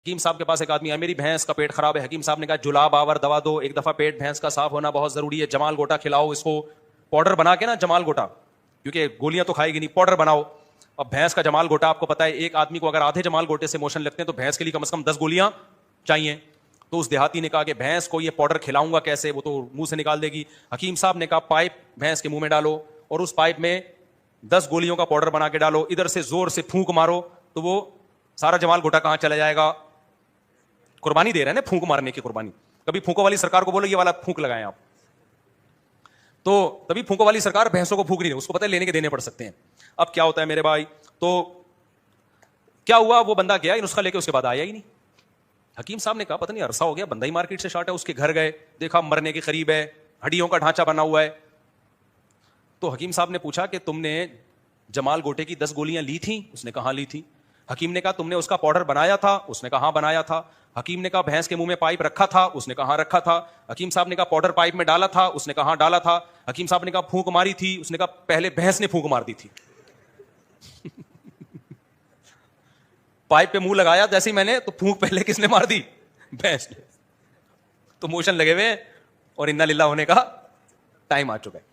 حکیم صاحب کے پاس ایک آدمی ہے, میری بھینس کا پیٹ خراب ہے. حکیم صاحب نے کہا جلاب آور دوا دو, ایک دفعہ پیٹ بھینس کا صاف ہونا بہت ضروری ہے, جمال گوٹا کھلاؤ اس کو, پاؤڈر بنا کے نا جمال گوٹا, کیونکہ گولیاں تو کھائے گی نہیں, پاؤڈر بناؤ. اب بھینس کا جمال گوٹا آپ کو پتا ہے, ایک آدمی کو اگر آدھے جمال گوٹے سے موشن لگتے ہیں تو بھینس کے لیے کم از کم 10 گولیاں چاہیے. تو اس دیہاتی نے کہا کہ بھینس کو یہ پاؤڈر کھلاؤں گا کیسے, وہ تو منہ سے نکال دے گی. حکیم صاحب نے کہا پائپ بھینس کے منہ میں ڈالو اور اس پائپ میں 10 گولیوں کا پاؤڈر بنا کے ڈالو, ادھر سے زور سے پھونک مارو تو وہ سارا جمال گوٹا کہاں چلا جائے گا. قربانی دے رہے ہیں نا, پھونک مارنے کی قربانی. کبھی پھونکو والی سرکار کو بولو یہ والا پھونک لگائیں آپ, تو تبھی پھونکو والی سرکار بھینسوں کو پھونک نہیں رہی, اس کو پتہ ہے لینے کے دینے پڑ سکتے ہیں. اب کیا ہوتا ہے میرے بھائی, تو کیا ہوا, وہ بندہ گیا نسخہ لے کے, اس کے بعد آیا ہی نہیں. حکیم صاحب نے کہا پتہ نہیں عرصہ ہو گیا, بندہ ہی مارکیٹ سے شارٹ ہے. اس کے گھر گئے, دیکھا مرنے کے قریب ہے, ہڈیوں کا ڈھانچہ بنا ہوا ہے. تو حکیم صاحب نے پوچھا کہ تم نے جمال گوٹے کی 10 گولیاں لی تھیں؟ اس نے کہا لی تھی. حکیم نے کہا تم نے اس کا پاؤڈر بنایا تھا؟ اس نے کہا ہاں بنایا تھا. حکیم نے کہا بھینس کے منہ میں پائپ رکھا تھا؟ اس نے کہا ہاں رکھا تھا. حکیم صاحب نے کہا پاؤڈر پائپ میں ڈالا تھا؟ اس نے کہا ہاں ڈالا تھا. حکیم صاحب نے کہا پھونک ماری تھی؟ اس نے کہا پہلے بھینس نے پھونک مار دی تھی. پائپ پہ منہ لگایا جیسے ہی میں نے, تو پھونک پہلے کس نے مار دی؟ بھینس نے. تو موشن لگے ہوئے اور انا للہ ہونے کا ٹائم آ چکا ہے.